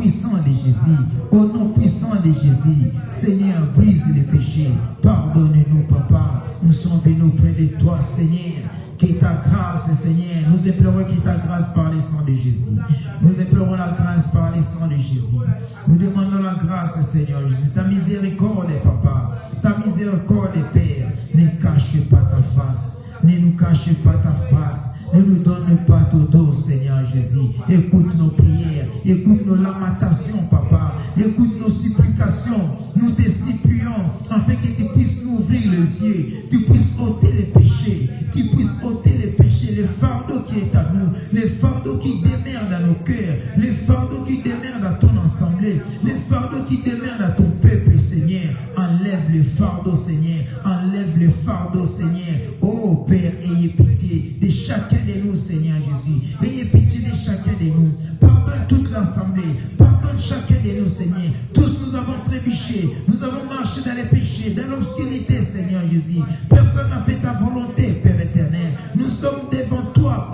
puissant de Jésus, au nom puissant de Jésus, Seigneur, brise les péchés. Pardonne-nous, Papa. Nous sommes venus auprès de toi, Seigneur. Que ta grâce, Seigneur, nous implorons que ta grâce par le sang de Jésus. Nous implorons la grâce par le sang de Jésus. Nous demandons la grâce, Seigneur Jésus. Ta miséricorde, Papa. Ta miséricorde, Père. Ne cache pas ta face. Ne nous cache pas ta face. Ne nous donne pas ton dos, Seigneur Jésus. Écoute nos prières. Écoute nos lamentations, Papa. Écoute nos supplications. Nous te supplions afin que tu puisses nous ouvrir les yeux. Tu puisses ôter les péchés. Tu puisses ôter les péchés. Les fardeaux qui est à nous. Les fardeaux qui demeurent dans nos cœurs. Les fardeaux qui demeurent dans ton assemblée. Les fardeaux qui demeurent dans ton peuple, Seigneur. Enlève les fardeaux, Seigneur. Enlève les fardeaux, Seigneur. Oh Père, ayez pitié de chacun de nous, Seigneur Jésus. Ayez pitié de chacun de nous. Pardonne toute l'assemblée. Pardonne chacun de nous, Seigneur. Tous nous avons trébuché. Nous avons marché dans les péchés, dans l'obscurité, Seigneur Jésus. Personne n'a fait ta volonté, Père éternel. Nous sommes devant toi,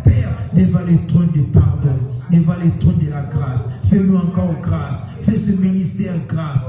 Père, devant le trône du pardon, devant le trône de la grâce. Fais-nous encore grâce. Fais ce ministère grâce.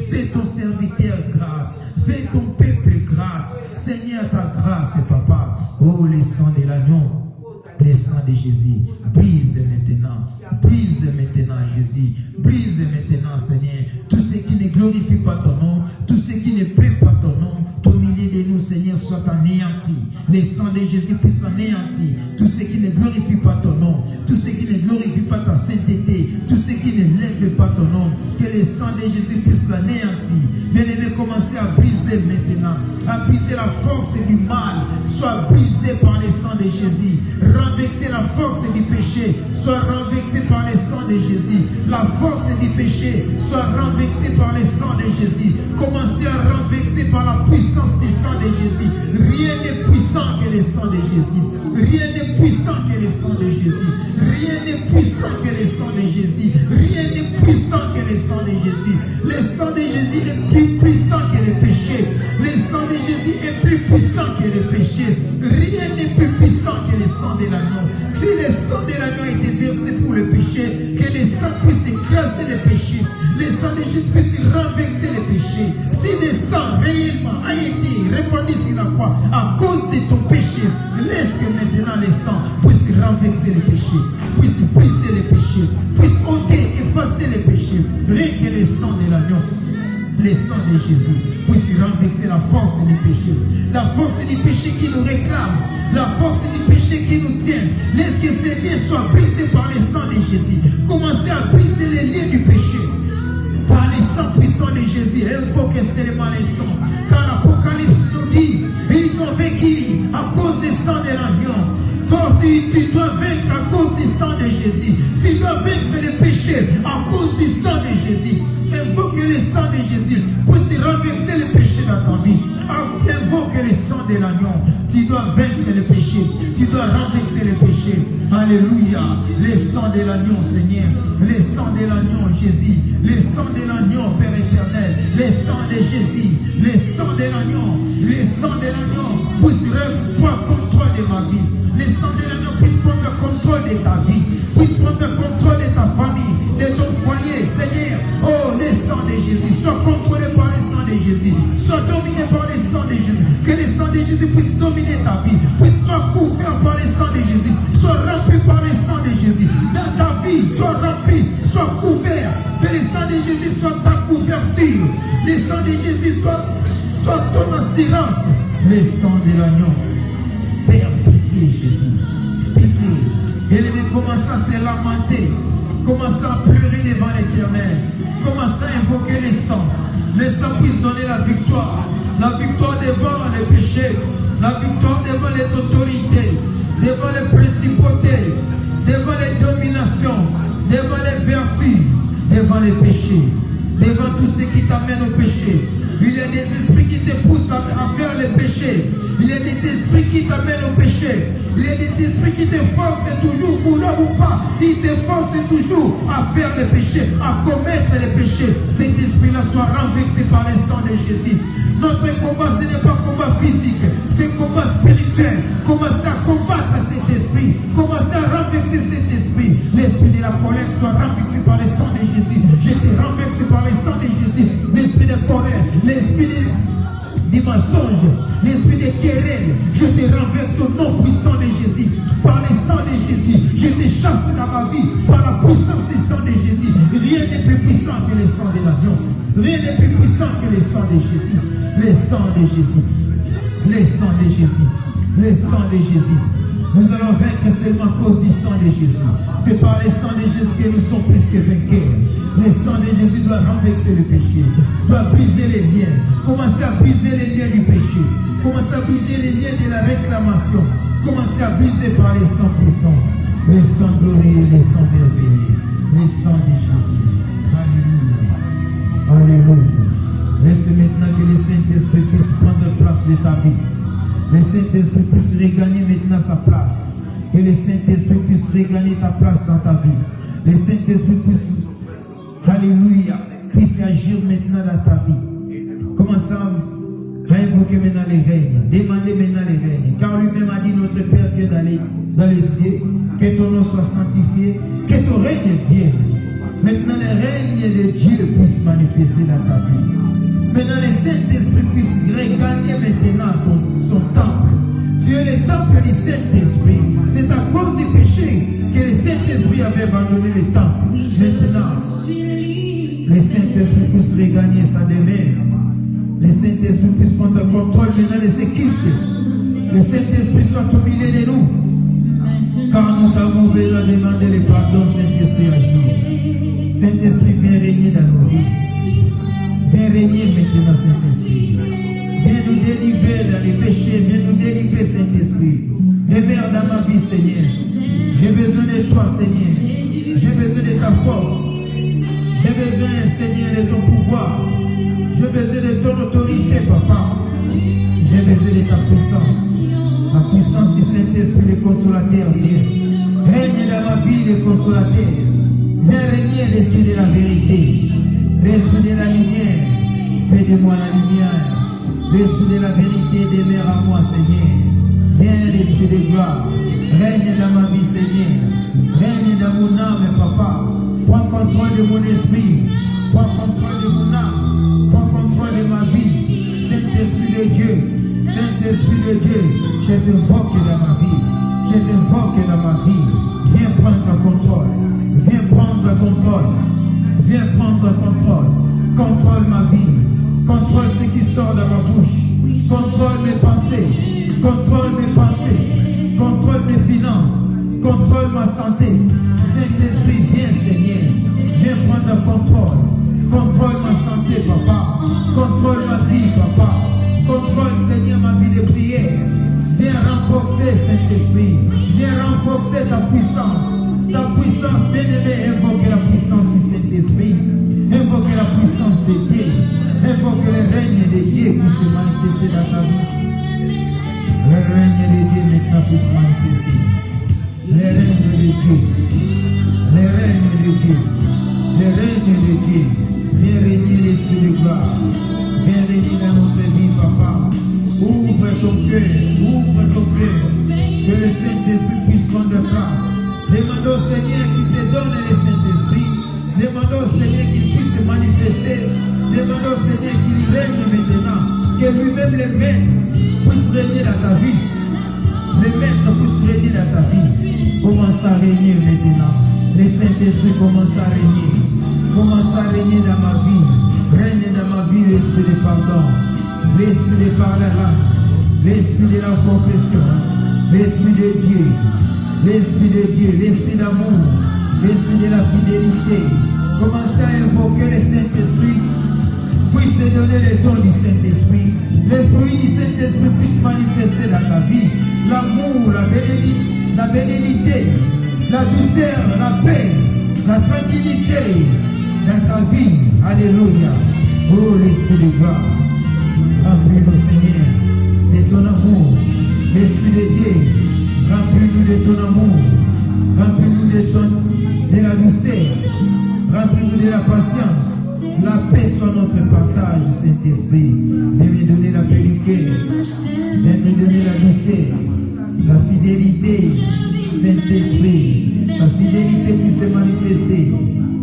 Fais ton serviteur grâce. Fais ton peuple grâce. Seigneur, ta grâce, Papa. Oh, le sang de l'agneau, le sang de Jésus. Brise maintenant. Brise maintenant, Jésus. Brise maintenant, Seigneur. Tout ce qui ne glorifie pas ton nom, tout ce qui ne plaît pas ton nom, au milieu de nous, Seigneur, soit anéanti. Le sang de Jésus puisse anéantir tout ce qui ne glorifie pas ton nom, tout ce qui ne glorifie pas ta sainteté, tout ce qui ne lève pas ton nom. Que le sang de Jésus puisse l'anéantir. Bien-aimé, commencez à briser maintenant, à briser la force du mal, soit brisée par le sang de Jésus. Renverser la force du péché, soit renversée par le sang de Jésus. La force du péché, soit renversée par le sang de Jésus. Commencez à renverser par la puissance du sang de Jésus. Rien n'est puissant que le sang de Jésus. Rien n'est puissant que le sang de Jésus. Rien n'est puissant que le sang de Jésus. Rien n'est puissant que le sang de Jésus. Le sang de Jésus est plus puissant que le péché. Le sang de Jésus est plus puissant que le péché. Rien n'est plus puissant que le sang de l'agneau. Si le sang de l'agneau a été versé pour le péché, que le sang puisse écraser le péché. Le sang de Jésus puisse renverser le péché. Si le sang réellement a été répandu sur la croix à cause de ton péché, laisse que maintenant le sang puisse renverser le péché, puisse briser le péché, puisse ôter, effacer le péché. Rien que le sang de l'agneau, le sang de Jésus, puisse renverser la force du péché. La force du péché qui nous réclame, la force du péché qui nous tient. Laisse que ces liens soient brisés par le sang de Jésus. Commencez à briser les liens du péché par le sang puissant de Jésus. Il faut que c'est le sang. Car l'Apocalypse nous dit, ils ont vaincu à cause du sang de l'agneau. Toi aussi, tu dois vaincre à cause du sang de Jésus. Tu dois vaincre le péché à cause du sang de Jésus. Invoque le sang de Jésus puisse renverser le péché dans ta vie. Invoque le sang de l'agneau. Tu dois vaincre le péché. Tu dois renverser le péché. Alléluia. Le sang de l'agneau, Seigneur. Le sang de l'agneau, Jésus. Le sang de l'agneau, Père éternel. Le sang de Jésus. Le sang de l'agneau. Le sang de l'agneau puisse prendre contrôle de ma vie. Le sang de l'agneau puisse prendre contrôle de ta vie. Puisse prendre contrôle de ta famille, de ton foyer, Seigneur. Oh, le sang de Jésus. Sois contrôlé par le sang de Jésus. Sois dominé par le sang de Jésus. Que le sang de Jésus puisse dominer ta vie. Puisse soit couvert par le sang de Jésus. Sois rempli par le sang de Jésus. Dans ta vie, sois rempli, sois couvert. Que le sang de Jésus soit ta couverture. Le sang de Jésus soit ton assurance. Le sang de l'agneau. Père, pitié, Jésus. Pitié. Et il commence à se lamenter. Commence à pleurer devant l'Éternel. Commence à invoquer le sang. Le sang puisse donner la victoire. La victoire devant les péchés. La victoire devant les autorités. Devant les principautés. Devant les dominations. Devant les vertus. Devant les péchés. Devant tout ce qui t'amène au péché. Il y a des esprits qui te poussent à faire le péché. Il y a des esprits qui t'amènent au péché. Il y a des esprits qui te forcent toujours, vouloir ou pas, ils te forcent toujours à faire le péché, à commettre le péché. Cet esprit-là soit renversé par le sang de Jésus. Notre combat, ce n'est pas un combat physique, c'est un combat spirituel. Commencez à combattre cet esprit. Commencez à renverser cet esprit. L'esprit de la colère soit renversé par le sang de de Jésus. Je te renverse par le sang de Jésus. L'esprit de colère, l'esprit des mensonges, l'esprit de querelle, je te renverse au nom puissant de Jésus. Par le sang de Jésus, je te chasse dans ma vie. Par la puissance du sang de Jésus. Rien n'est plus puissant que le sang de l'agneau. Rien n'est plus puissant que le sang de Jésus. Le sang de Jésus. Le sang de Jésus. Le sang de Jésus. Nous allons vaincre seulement à cause du sang de Jésus. C'est par le sang de Jésus que nous sommes plus que vainqueurs. Le sang de Jésus doit renverser le péché, doit briser les liens. Commencez à briser les liens du péché. Commencez à briser les liens de la réclamation. Commencez à briser par les sangs puissants. Le sang glorieux, le sang merveilleux. Le sang de Jésus. Alléluia. Alléluia. Laisse maintenant que le Saint-Esprit puisse prendre place de ta vie. Le Saint-Esprit puisse regagner maintenant sa place. Que le Saint-Esprit puisse regagner ta place dans ta vie. Le Saint-Esprit puisse, alléluia, puisse agir maintenant dans ta vie. Commencez à invoquer maintenant les règnes. Demandez maintenant les règnes. Car lui-même a dit, notre Père qui est dans les cieux, que ton nom soit sanctifié, que ton règne vienne. Maintenant, le règne de Dieu puisse manifester dans ta vie. Maintenant, le Saint-Esprit puisse regagner maintenant son temple. Tu es le temple du Saint-Esprit. C'est à cause du péché que le Saint-Esprit avait abandonné le temple. Maintenant, le Saint-Esprit puisse regagner sa demeure. Le Saint-Esprit puisse prendre le contrôle maintenant de ses cultes. Le Saint-Esprit soit au milieu de nous. Car nous avons besoin de demander le pardon, Saint-Esprit, à jour. Saint-Esprit, viens régner dans nos vies. Viens régner maintenant, Saint-Esprit. Viens nous délivrer dans les péchés. Viens nous délivrer, Saint-Esprit. Demeure dans ma vie, Seigneur. J'ai besoin de toi, Seigneur. J'ai besoin de ta force. J'ai besoin, Seigneur, de ton pouvoir. J'ai besoin de ton autorité, Papa. J'ai besoin de ta puissance. La puissance du Saint-Esprit, le consolateur, viens. Règne dans ma vie, le consolateur. Viens régner l'esprit de la vérité. L'esprit de la lumière. Fais de moi la lumière. L'esprit de la vérité demeure à moi, Seigneur. Viens l'esprit de gloire. Règne dans ma vie, Seigneur. Règne dans mon âme, Papa. Prends contrôle de mon esprit. Prends contrôle de mon âme. Prends contrôle de ma vie. Saint-Esprit de Dieu. Saint-Esprit de Dieu. Je t'invoque dans ma vie. Je t'invoque dans ma vie. Viens prendre contrôle. Viens prendre contrôle. Viens prendre contrôle. Contrôle ma vie. Contrôle ce qui sort de ma bouche. Contrôle mes pensées. Contrôle mes pensées. Contrôle mes finances. Contrôle ma santé. Saint-Esprit, viens, Seigneur. Viens prendre contrôle. Contrôle ma santé, Papa. Contrôle ma vie, Papa. Contrôle, Seigneur, ma vie de prière. Viens renforcer, Saint-Esprit. Viens renforcer ta puissance. Ta puissance, bien-aimé, invoque la puissance du Saint-Esprit. Invoque la puissance de Dieu. Invoque le règne de Dieu qui se manifeste dans ta vie. Le règne de Dieu maintenant puisse se manifester. Le règne de Dieu. Le règne de Dieu. Le règne de Dieu. Viens régner l'esprit de gloire. Viens régner dans notre vie, Papa. Ouvre ton cœur. Ouvre ton cœur. Que le Saint-Esprit puisse prendre place. Demandons au Seigneur qu'il te donne le Saint-Esprit. Demandons au Seigneur qu'il puisse se manifester. Demandons au Seigneur qu'il règne maintenant. Que lui-même le maître puisse régner dans ta vie. Le maître puisse régner dans ta vie. Commence à régner maintenant. Le Saint-Esprit commence à régner. Commence à régner dans ma vie. Règne dans ma vie l'esprit de pardon. L'esprit de parler, l'esprit de la confession. L'esprit de Dieu. L'esprit de Dieu. L'esprit d'amour. L'esprit de la fidélité. Commencez à invoquer le Saint-Esprit. Puisse te donner le don du Saint-Esprit. Les fruits du Saint-Esprit puissent manifester dans ta vie. L'amour, la bénédiction, la douceur, la paix, la tranquillité dans ta vie. Alléluia. Oh, l'Esprit de gloire. Remplis-nous, Seigneur, de ton amour. L'Esprit de Dieu, remplis-nous de ton amour. Remplis-nous de la douceur. Remplis-nous de la patience. La paix soit notre partage, Saint-Esprit. Viens me donner la paix du cœur. Viens me donner la douceur, la fidélité, Saint-Esprit. La fidélité qui s'est manifestée.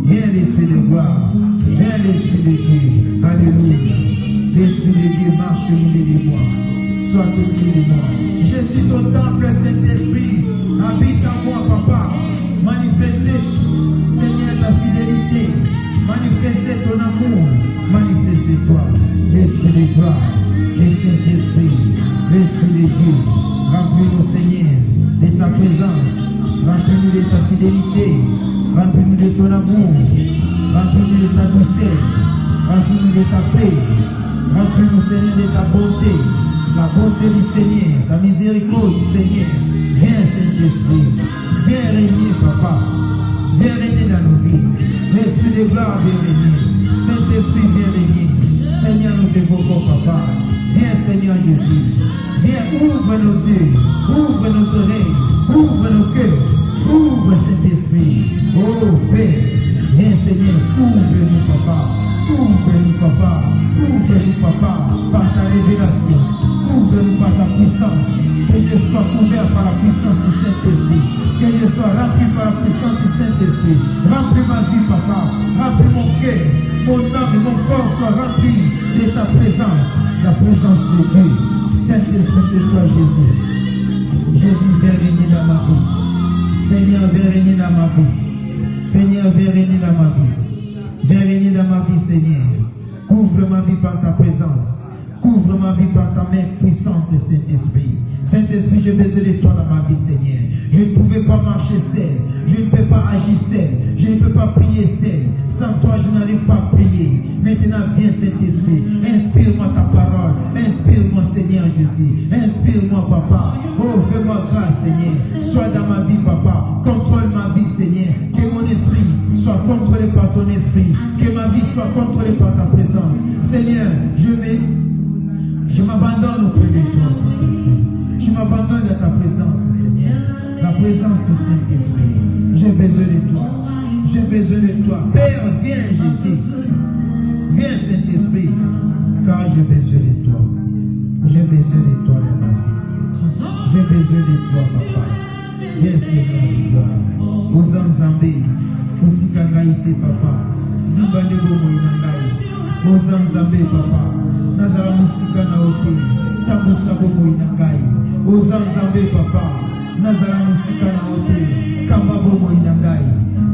Viens, l'Esprit de l'Esprit de Dieu. Alléluia. L'Esprit de Dieu marche au milieu de moi. Sois au milieu de moi. Je suis ton temple, Saint-Esprit. Habite en moi, Papa. Manifestez, Seigneur, ta fidélité. Manifestez ton amour. Manifestez-toi. L'Esprit de gloire. Le Saint-Esprit. L'Esprit de Dieu. Remplis-nous, Seigneur, de ta présence. Remplis-nous de ta fidélité. Remplis-nous de ton amour. Remplis-nous de ta douceur. Remplis-nous de ta paix. Remplis-nous, Seigneur, de ta bonté. La bonté du Seigneur, la miséricorde du Seigneur. Viens, Saint-Esprit. Viens régner, Papa. Viens régner dans nos vies. L'Esprit de gloire, viens régner. Saint-Esprit, viens régner. Seigneur, nous t'évoquons, Papa. Viens, Seigneur Jésus. Viens, ouvre nos yeux. Ouvre nos oreilles. Ouvre nos cœurs. Ouvre, Saint-Esprit. Oh, Père. Viens, Seigneur. Ouvre-nous, Papa. Ouvre-nous, Papa. Ouvre-nous, Papa. Par ta révélation. Ouvre-nous par ta puissance. Que je sois couvert par la puissance du Saint-Esprit. Que je sois rempli par la puissance du Saint-Esprit. Remplis ma vie, Papa. Remplis mon cœur. Mon âme et mon corps soient remplis de ta présence. La présence de Dieu. Saint-Esprit, c'est toi, Jésus. Jésus, viens régner dans ma vie. Seigneur, viens régner dans ma vie. Seigneur, viens régner dans ma vie. Viens régner dans ma vie, Seigneur. Couvre ma vie par ta présence. Couvre ma vie par ta main puissante, Saint-Esprit. Saint-Esprit, j'ai besoin de toi dans ma vie, Seigneur. Je ne pouvais pas marcher seul. Je ne peux pas agir seul. Je ne peux pas prier seul. Sans toi, je n'arrive pas à prier. Maintenant, viens, Saint-Esprit. Inspire-moi ta parole. Inspire-moi, Seigneur Jésus. Inspire-moi, Papa. Oh, fais-moi grâce, Seigneur. Sois dans ma vie, Papa. Contrôle ma vie, Seigneur. Que mon esprit soit contrôlé par ton esprit. Que ma vie soit contrôlée par ta présence. Seigneur, je m'abandonne auprès de toi, Saint-Esprit. Je m'abandonne à ta présence, Seigneur. La présence du Saint-Esprit. J'ai besoin de toi. J'ai besoin de toi. Père, viens, Jésus. Viens, Saint-Esprit. Car j'ai besoin de toi. J'ai besoin de toi dans ma vie. J'ai besoin de toi, Papa. Viens, Seigneur de gloire. Aux Anzambé. Otikangaïté, Papa. Simbanebo Moinangaï. Aux Anzambé, Papa. Nazara musika na ote. Tabusa bomo inangai. Ozanzambe, Papa. Nazara musika na ote. Kamba bomo inangai.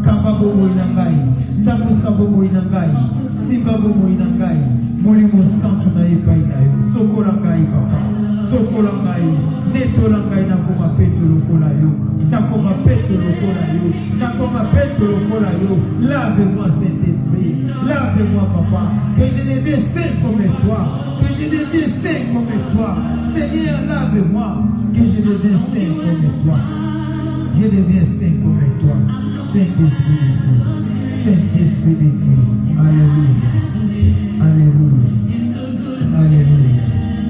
Kamba bomo inangai. Tabusa bomo inangai. Simba bomo inangai. Molimo santo na epai na yo. Sokola ngai, Papa. Sokola ngai. Netola ngai na koma peto lokola yo. Nakoma peto lokola yo. Nakoma peto lokola yo. Lave-moi, Saint-Esprit. Lave-moi, Papa. Que je devienne saint comme toi. Que je devienne saint comme toi. Seigneur, lave-moi. Que je devienne saint comme toi. Je deviens saint comme toi. Saint-Esprit de Dieu. Saint-Esprit de Dieu. Alléluia. Alléluia. Alléluia.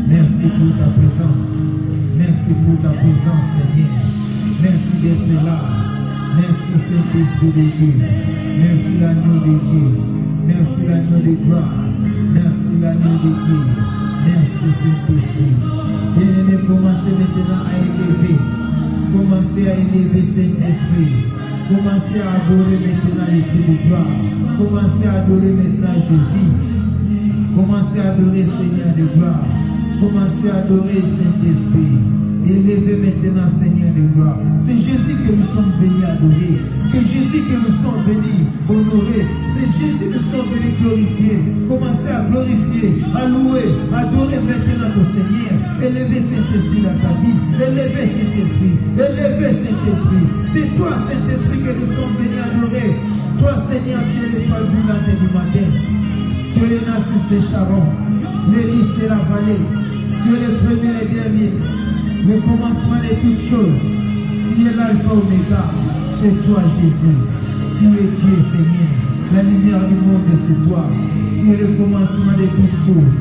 Merci pour ta présence. Merci pour ta présence, Seigneur. Merci d'être là. Merci, Saint-Esprit de Dieu. Merci, l'agneau de Dieu. Merci, l'agneau de gloire. Merci, l'agneau de Dieu. Merci, Saint-Esprit. Bien-aimé, commencez maintenant à élever. Commencez à élever Saint-Esprit. Commencez à adorer maintenant l'Esprit de gloire. Commencez à adorer maintenant Jésus. Commencez à adorer Seigneur de gloire. Commencez à adorer Saint-Esprit. Élevez maintenant Seigneur de gloire. C'est Jésus que nous sommes venus adorer. C'est Jésus que nous sommes venus honorer. C'est Jésus que nous sommes venus glorifier. Commencez à glorifier, à louer, à adorer maintenant ton Seigneur. Élevez Saint-Esprit dans ta vie. Élevez Saint-Esprit. Élevez Saint-Esprit. C'est toi, Saint-Esprit, que nous sommes venus adorer. Toi, Seigneur, tu es l'étoile brûlante du matin. Tu es le narcisse de Sharon, le lys de la vallée. Tu es le premier et le dernier. Le commencement de toutes choses. Tu es l'alpha oméga. C'est toi, Jésus. Tu es Dieu, Seigneur. La lumière du monde, c'est toi. Tu es le commencement de toutes choses.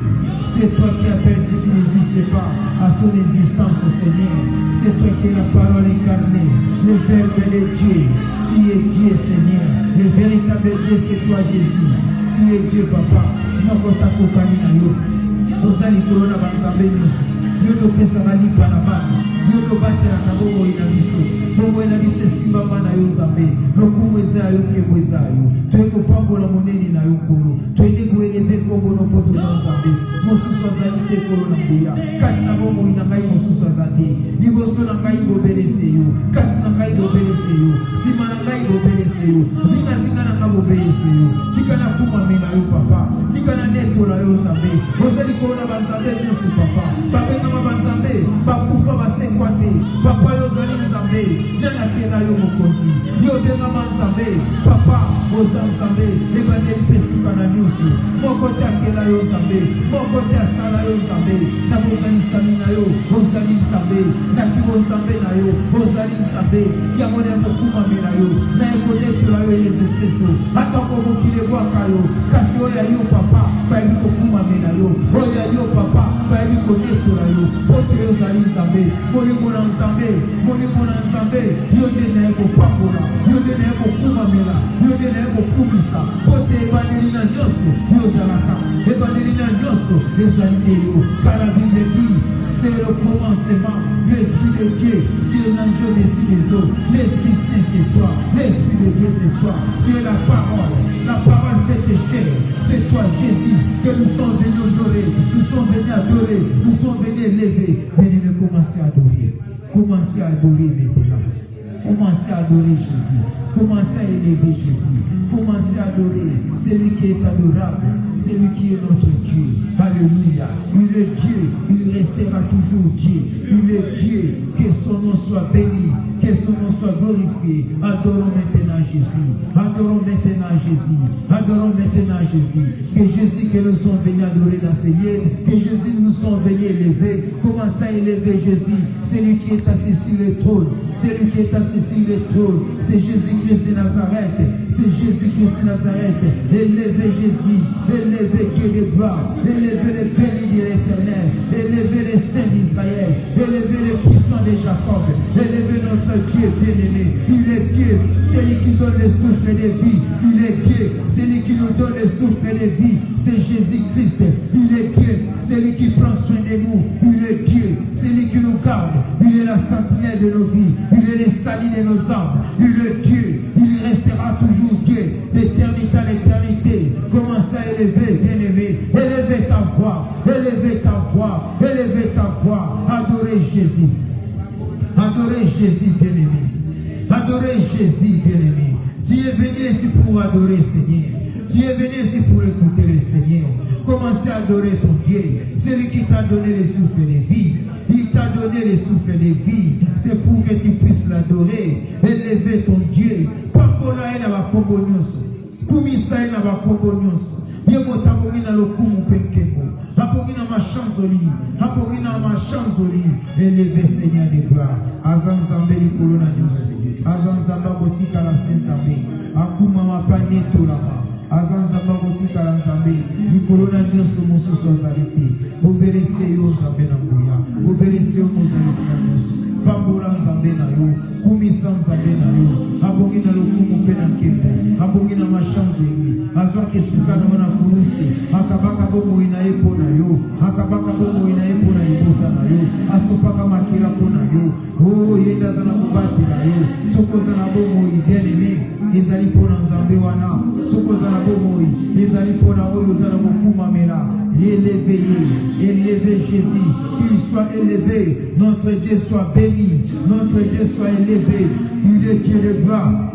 C'est toi qui appelles ce qui n'existe pas à son existence, Seigneur. C'est toi qui es la parole incarnée. Le Verbe de Dieu. Tu es Dieu, Seigneur. Le véritable Dieu, c'est toi, Jésus. Tu es Dieu, Papa. Nakota kokani na yo. Ozali kolona banzambe nyonso. Yo topesa balipa na bana. yo batela na bongo ina biso bongo ina biso simba na yo Nzambe lokumweza yo kebweza yo tueko pambola moneni na yo kolo tuende kueleve kombo no poto na Nzambe mosusu azali te kolo na nguya kati na bongo ina ngai mosusu azate liboso na ngai bobelese yo kati na ngai bobelese yo sima na ngai bobelese yo zinga na ngai bobelese yo tika na kuma mena yo papa tika na neto la yo Nzambe ozali kona banzambe nyonso papa babengama banzambe bakufa basekwate papa yo ozali Nzambe nana tela yo mokonzi yo bengama Nzambe papa oza Nzambe ebandeli pesuka na nyonso moko te akela yo Nzambe moko te asala yo Nzambe na bozalisami na yo ozali Nzambe na kibo Nzambe na yo ozali Nzambe yango na mokumamela yo na ekonetola yo Yesu Kristo ata komokili ebwaka yo kasi oyo ya yo papa bayebi kokumamela yo oyo ya yo papa bayebi konetola yo po te yo ozali Nzambe molimo na Nzambe yo nde na ye kopambola yo nde na ye kokumamela yo nde na ye kokumisa po te ebandeli na nyonso yo ozalaka ebandeli na nyonso ezali nde yo car la Bible dit c'est le commencement l'Esprit de Dieu c'est l'ange dessus les eaux l'Esprit Saint c'est toi l'Esprit de Dieu c'est toi tu es la parole faite chair c'est toi Jésus que nous sommes venus adorer nous sommes venus élever venez commencer à adorer maintenant commencez à adorer Jésus commencez à élever Jésus commencez à adorer celui qui est adorable celui qui est notre Dieu alléluia il est Dieu il restera toujours Dieu il est Dieu que son nom soit béni que son nom soit glorifié adorons maintenant Jésus que Jésus que nous sommes venus adorer dans ce lieu que Jésus nous sommes venus élever commencez à élever Jésus celui qui est assis sur le trône c'est Jésus-Christ de Nazareth élevez Jésus élevez Dieu de gloire élevez les bénis de l'Éternel élevez les saints d'Israël élevez les puissants de Jacob élevez notre Dieu bien-aimé il est Dieu celui qui donne le souffle de vie il est Dieu celui qui nous donne le souffle de vie c'est Jésus-Christ il est Dieu celui qui prend soin de nous il est Dieu celui qui nous garde il est la sentinelle de nos vies il est le salut de nos âmes il est Dieu il restera toujours Dieu d'éternité à l'éternité commencez à élever bien-aimé élevez ta voix adorez Jésus bien-aimé tu es venu ici pour adorer Seigneur tu es venu ici pour écouter le Seigneur commencez à adorer ton Dieu celui qui t'a donné le souffle de vie il t'a donné le souffle de vie c'est pour que tu puisses l'adorer élever ton Dieu pakola ena bakombo nyonso kumisa ena bakombo nyonso yemo tabogi na lokumu penkebo hapogi na machanzoli élevé Seigneur de gloire azan Nzambe likolo na nyonso azan Nzambe botika la Saint-Nzambe akuma mapane tolama azan Nzambe botika la Nzambe likolo na nyonso mosusu azali te obelese yo Nzambe na nguya obelese yo mozalisi na nyonso pambola Nzambe na yo kumisa Nzambe na yo abongi na lokumu mpe na nkembo abongi na machanzoli azwaki esika na mona kuruse akabaka bomoi na ye mpo na yo akabaka bomoi na ye mpo na libota na yo asopaka makila mpo na yo o yenda aza na kobati na yo soki oza na bomoi bien-aimé ezali mpo na Nzambe wana soki oza na bomoi ezali mpo na oyo oza na mokumamela élevez Jésus qu'il soit élevé notre Dieu soit béni notre Dieu soit élevé il est Dieu de gloire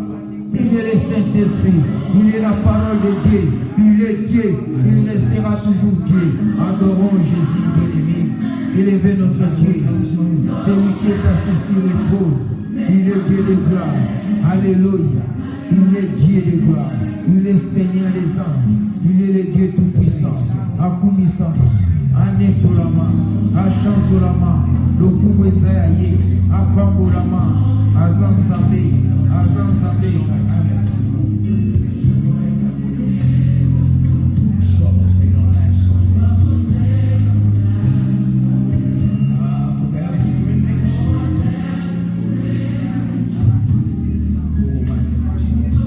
il est le Saint-Esprit, il est la parole de Dieu, il est Dieu, il restera toujours Dieu. Adorons Jésus bien-aimé, élevez notre Dieu, celui qui est assis sur le trône, il est Dieu de gloire, alléluia, il est Dieu de gloire, il est Seigneur des âmes, il est le Dieu tout-puissant, Akumisama, Anetolama, Achantolama, Lokumwezaye, Apambolama, Azanzambe,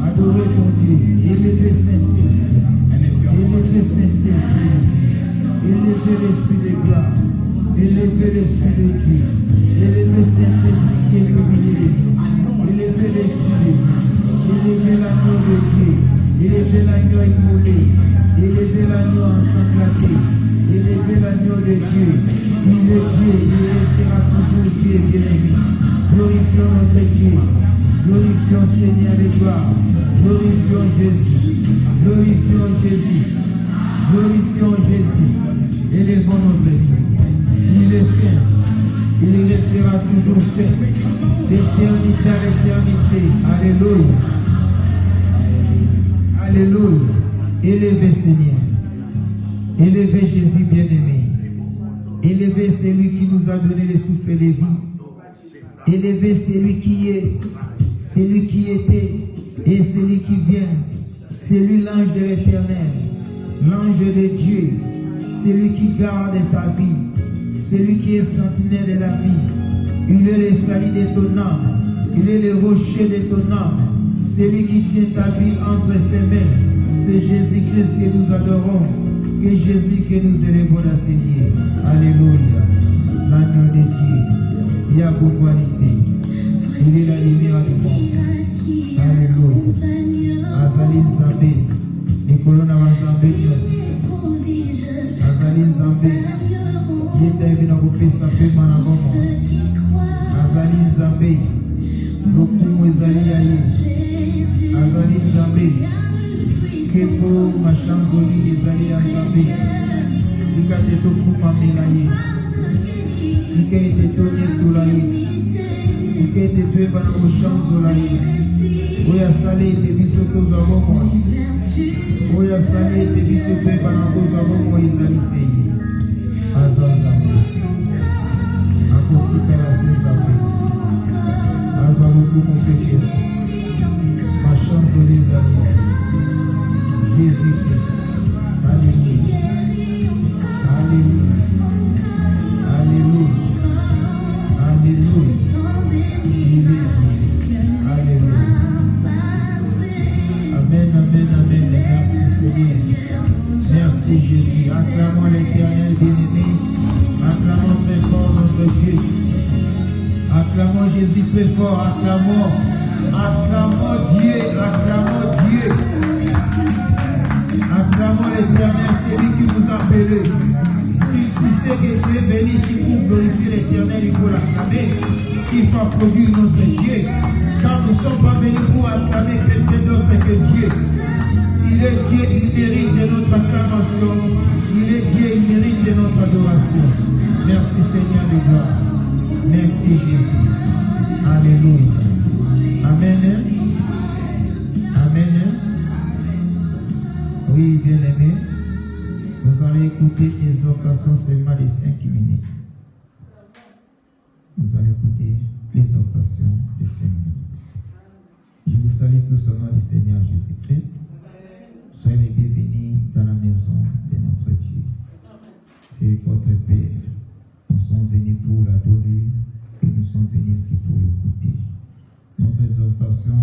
adorez ton Dieu, élevez Saint-Esprit, élevez l'Esprit de gloire, élevez l'Esprit de Dieu, élevez Saint-Esprit. l'agneau immolé, élevez l'agneau ensanglanté, élevez l'agneau de Dieu. Il est Dieu, il restera toujours Dieu, bien-aimé. Glorifions notre Dieu, glorifions Seigneur de gloire, glorifions Jésus, glorifions Jésus, glorifions Jésus, élevons notre Dieu. Il est saint, il restera toujours saint, d'éternité à l'éternité. Alléluia, alléluia. Élevez Seigneur, élevez Jésus bien-aimé, élevez celui qui nous a donné le souffle de vie, élevez celui qui est, celui qui était et celui qui vient, celui l'ange de l'éternel, l'ange de Dieu, celui qui garde ta vie, celui qui est sentinelle de la vie. Il est le salut de ton âme, il est le rocher de ton âme, celui qui tient ta vie entre ses mains. C'est Jésus-Christ que nous adorons, que Jésus que nous élevons à Seigneur. Alléluia. L'agneau de Dieu, il y a beaucoup à l'idée. Il est la lumière du monde. Alléluia. Azali Zambé, Nicolas Navazambé, Azali Zambé, Yéta Evina Kopesa Pema na Bomo, Azali Zambé, Lokumu Ezali Aye, Azali Zambé, Kepo Machangoli Ezali Zambé, Ika Tetoku Mamelaye, Ika Etetoni Tulaye, Ika Etetue Bana Machangolaye, Oya Sale Ete Bisoto Zabomo, Oya Sale Ete Bisoto Bana Zabomo Ezali Seye, Azazambe, Akotika la Sezambe, Azaluku Mopeke, Machangoli Ezali, Jésus-Christ. Alléluia. Alléluia. Alléluia. Alléluia. Alléluia. Amen, amen, amen. Merci Seigneur. Merci Jésus. Acclamons l'Éternel bien-aimé. Acclamons très fort notre Dieu. Acclamons Jésus très fort. Acclamons. Acclamons Dieu. Acclamons Dieu. Acclamons l'Éternel, celui qui vous a appelé. Si c'est que tu es béni, si pour glorifier l'Éternel, il faut l'acclamer. Il faut applaudir notre Dieu. Car nous ne sommes pas venus pour acclamer quelqu'un d'autre que Dieu. Il est Dieu, il mérite de notre acclamation. Il est Dieu, il mérite de notre adoration. Merci Seigneur de gloire. Merci Jésus. Alléluia. Amen. Amen. Oui, bien-aimés, vous allez écouter l'exhortation seulement de 5 minutes. Vous allez écouter l'exhortation de 5 minutes. Je vous salue tous au nom du Seigneur Jésus-Christ. Soyez les bienvenus dans la maison de notre Dieu. C'est votre Père. Nous sommes venus pour l'adorer et nous sommes venus ici pour l'écouter. Notre exhortation,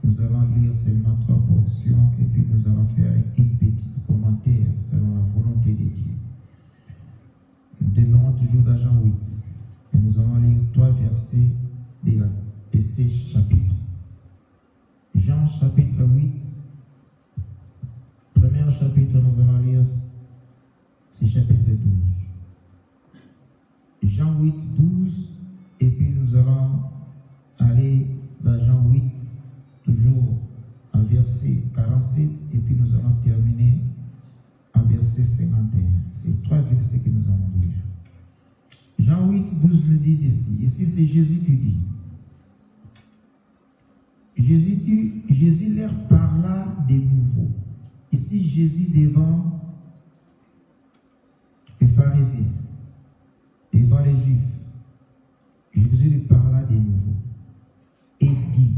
nous allons lire seulement 3 portions et puis nous allons faire une petite commentaire selon la volonté de Dieu. Nous demeurons toujours dans Jean 8 et nous allons lire 3 versets de ces chapitres. Jean chapitre 8, premier chapitre, nous allons lire, c'est chapitre 12. Jean 8, 12, et puis nous allons aller dans Jean 8, toujours en verset 47, et puis nous allons terminer en verset 51. C'est 3 versets que nous allons lire. Jean 8, 12 nous dit ici. Ici, c'est Jésus qui dit. Jésus leur parla de nouveau. Ici, Jésus devant les pharisiens, devant les Juifs. Jésus lui parla de nouveau et dit,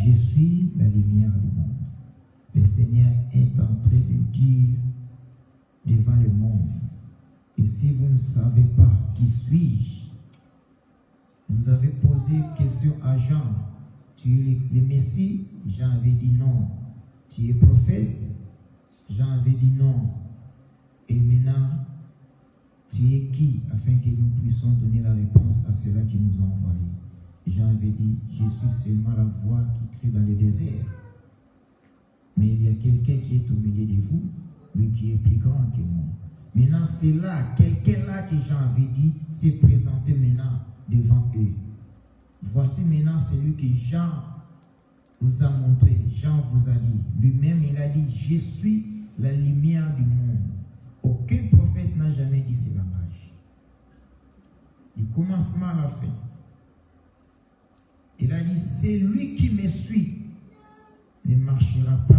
je suis la lumière du monde. Le Seigneur est en train de dire devant le monde, et si vous ne savez pas qui suis-je, vous avez posé question à Jean, tu es le Messie? Jean avait dit non. Tu es prophète? Jean avait dit non. Et maintenant, tu es qui, afin que nous puissions donner la réponse à ceux-là qui nous ont envoyés? Jean avait dit, je suis seulement la voix qui crie dans le désert. Mais il y a quelqu'un qui est au milieu de vous, lui qui est plus grand que moi. Maintenant, c'est là, quelqu'un-là que Jean avait dit, s'est présenté maintenant devant eux. Voici maintenant celui que Jean vous a montré. Jean vous a dit, lui-même il a dit, je suis la lumière du monde. Aucun prophète n'a jamais dit ce langage. Du commencement à la fin. Il a dit, celui qui me suit ne marchera pas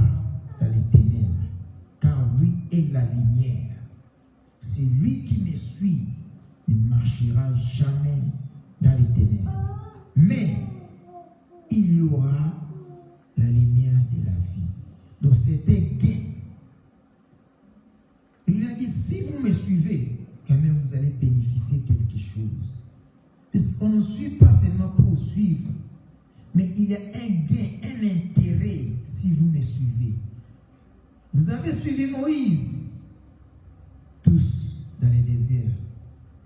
dans les ténèbres, car lui est la lumière. Celui qui me suit ne marchera jamais dans les ténèbres, mais il y aura la lumière de la vie. Donc c'était gain. Il lui a dit, si vous me suivez, quand même vous allez bénéficier de quelque chose. Parce qu'on ne suit pas seulement pour suivre, mais il y a un gain, un intérêt si vous me suivez. Vous avez suivi Moïse. Tous dans les déserts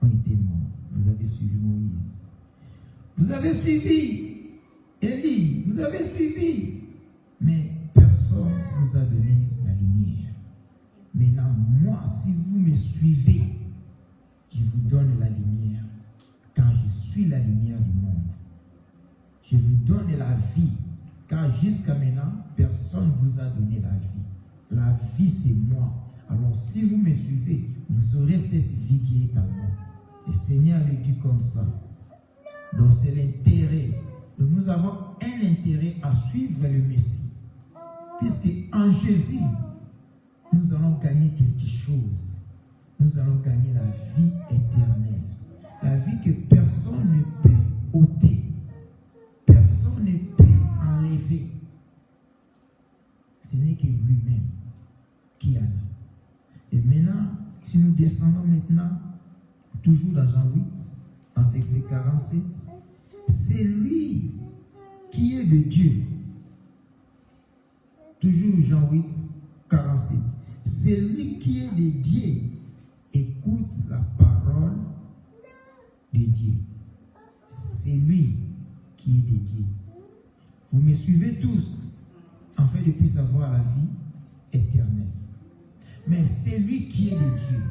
ont été morts. Vous avez suivi Moïse. Vous avez suivi Élie. Vous avez suivi. Mais personne ne vous a donné la lumière. Maintenant, moi, si vous me suivez, je vous donne la lumière. Car je suis la lumière du monde. Je vous donne la vie. Car jusqu'à maintenant, personne ne vous a donné la vie. La vie, c'est moi. Alors, si vous me suivez, vous aurez cette vie qui est à moi. Le Seigneur le dit comme ça. Donc, c'est l'intérêt. Donc, nous avons un intérêt à suivre le Messie. Puisque en Jésus, nous allons gagner quelque chose. Nous allons gagner la vie éternelle. La vie que personne ne peut ôter. Personne ne peut enlever. Ce n'est que lui-même qui en a. Et maintenant, si nous descendons maintenant, toujours dans Jean 8, en verset 47, c'est lui qui est de Dieu. Toujours Jean 8, 47. C'est lui qui est de Dieu. Écoute la parole de Dieu. C'est lui qui est de Dieu. Vous me suivez tous, afin de puisse avoir la vie éternelle. Mais c'est lui qui est de Dieu.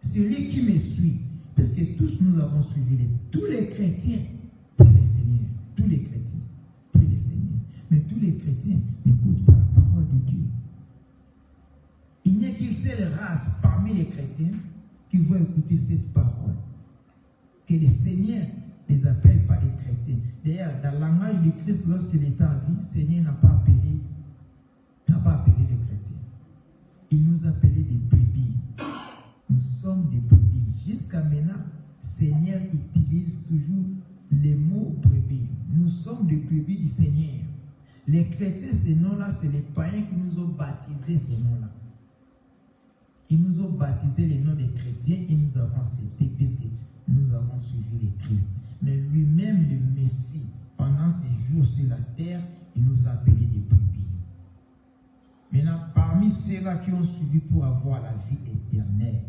Celui qui me suit. Parce que tous nous avons suivi. Tous les chrétiens prient le Seigneur. Tous les chrétiens prient le Seigneur. Mais tous les chrétiens n'écoutent pas la parole de Dieu. Il n'y a qu'une seule race parmi les chrétiens qui vont écouter cette parole. Que le Seigneur ne les appelle pas les chrétiens. D'ailleurs, dans le langage de Christ, lorsqu'il était en vie, le Seigneur n'a pas appelé les chrétiens. Il nous appelait des brebis. Nous sommes des brebis. Jusqu'à maintenant, le Seigneur utilise toujours les mots brebis. Nous sommes des brebis du Seigneur. Les chrétiens, ces noms-là, c'est les païens qui nous ont baptisés ces noms-là. Ils nous ont baptisé les noms des chrétiens et nous avons accepté puisque nous avons suivi le Christ. Mais lui-même, le Messie, pendant ses jours sur la terre, il nous a appelés des brebis. Maintenant, parmi ceux-là qui ont suivi pour avoir la vie éternelle,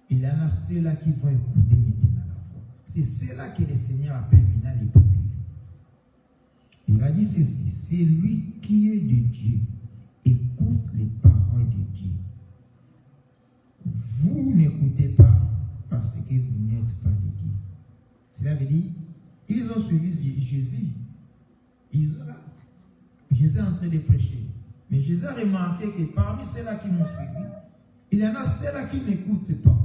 il y en a ceux-là qui vont écouter maintenant la voix. C'est ceux-là que le Seigneur appelle maintenant les brebis. Il a dit ceci, c'est lui qui est de Dieu. Écoute les paroles de Dieu. Vous n'écoutez pas parce que vous n'êtes pas de Dieu. Cela veut dire, ils ont suivi Jésus. Jésus est en train de prêcher. Mais Jésus a remarqué que parmi ceux-là qui m'ont suivi, il y en a ceux-là qui ne m'écoutent pas.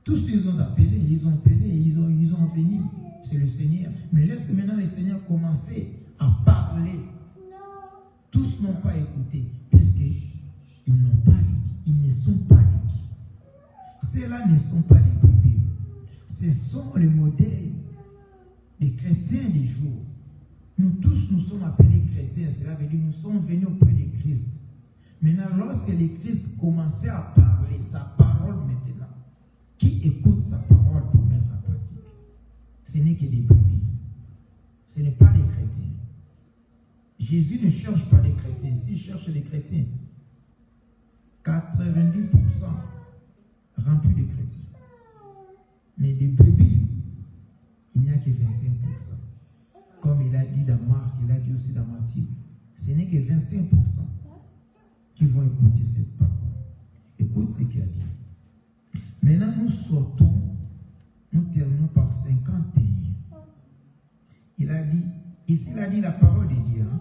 Tous ils ont appelé, ils ont venu. C'est le Seigneur. Mais lorsque maintenant le Seigneur commençait à parler, tous n'ont pas écouté, puisqu'ils n'ont pas dit, ils ne sont pas dit. Ceux-là ne sont pas des brebis. Ce sont les modèles des chrétiens des jours. Nous tous, nous sommes appelés chrétiens. Cela veut dire que nous sommes venus auprès de Christ. Maintenant, lorsque le Christ commençait à parler, sa parole maintenant, qui écoute sa parole pour mettre en pratique? Ce n'est que des brebis. Ce n'est pas des chrétiens. Jésus ne cherche pas des chrétiens. S'il cherche des chrétiens, 90% remplis de chrétiens. Mais des brebis, il n'y a que 25%. comme il a dit dans Marc, il a dit aussi dans Matthieu, ce n'est que 25% qui vont écouter cette parole. Écoute ce qu'il a dit. Maintenant, nous sortons, nous terminons par 51. Il a dit, ici il a dit la parole de Dieu. Hein?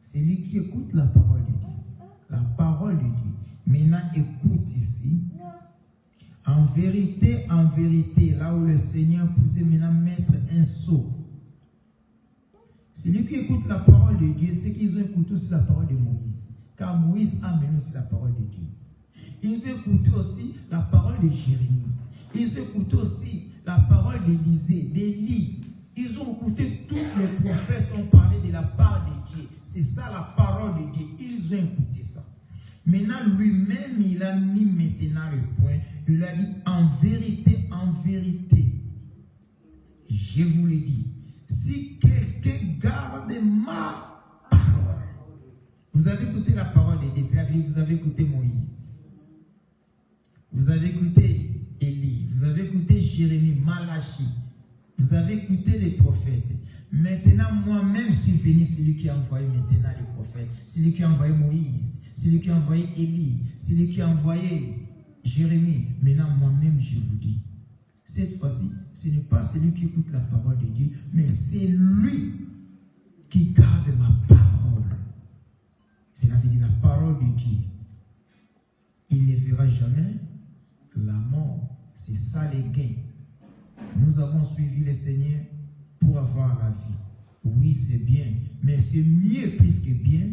C'est lui qui écoute la parole de Dieu. La parole de Dieu. Maintenant, écoute ici. En vérité, là où le Seigneur pouvait maintenant mettre un sceau. Celui qui écoute la parole de Dieu, c'est qu'ils ont écouté aussi la parole de Moïse. Car Moïse a mené aussi la parole de Dieu. Ils ont écouté aussi la parole de Jérémie. Ils ont écouté aussi la parole d'Élisée, d'Élie. Ils ont écouté, tous les prophètes ont parlé de la part de Dieu. C'est ça la parole de Dieu. Ils ont écouté ça. Maintenant, lui-même, il a mis maintenant le point. Il a dit, en vérité, je vous l'ai dit, si quelqu'un garde ma parole, vous avez écouté la parole de Dieu, vous avez écouté Moïse, vous avez écouté Élie, vous avez écouté Jérémie, Malachie, vous avez écouté les prophètes. Maintenant, moi-même, je suis venu, celui qui a envoyé maintenant les prophètes, celui qui a envoyé Moïse, celui qui a envoyé Élie, celui qui a envoyé Jérémie. Maintenant, moi-même, je vous dis, cette fois-ci, ce n'est pas celui qui écoute la parole de Dieu, mais c'est lui qui garde ma parole. C'est la vie de la parole de Dieu. Il ne verra jamais la mort. C'est ça les gains. Nous avons suivi le Seigneur pour avoir la vie. Oui, c'est bien, mais c'est mieux plus que bien.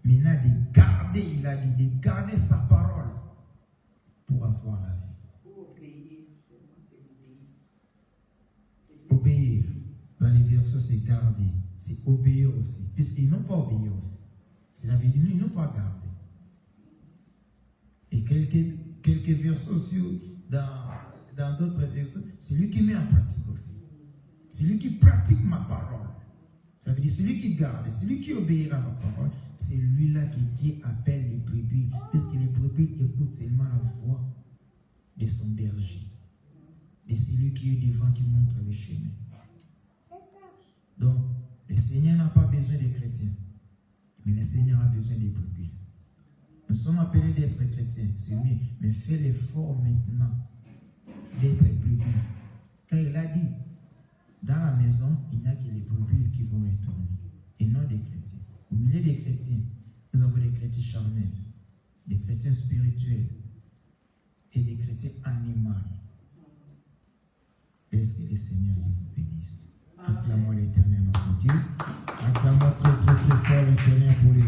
Maintenant, de garder, il a dit, de garder sa parole pour avoir la vie. Obéir. Dans les versets, c'est garder. C'est obéir aussi. Puisqu'ils n'ont pas obéi aussi. C'est la vie de lui, ils n'ont pas gardé. Et quelques versets aussi, dans d'autres versets, c'est lui qui met en pratique aussi. C'est lui qui pratique ma parole. Ça veut dire celui qui garde, celui qui obéira à ma parole, c'est lui-là que Dieu appelle les brebis. Puisque les brebis écoutent seulement la voix de son berger. De celui qui est devant, qui montre le chemin. Donc, le Seigneur n'a pas besoin des chrétiens. Mais le Seigneur a besoin des brebis. Nous sommes appelés d'être chrétiens, c'est mieux. Mais fais l'effort maintenant d'être brebis. Car il a dit, dans la maison, il n'y a que les brebis qui vont retourner. Et non des chrétiens. Au milieu des chrétiens, nous avons des chrétiens charnels, des chrétiens spirituels et des chrétiens animaux. Laisse que le Seigneur vous bénisse. Acclamons l'Éternel notre Dieu. Acclamons très très très fort l'Éternel pour les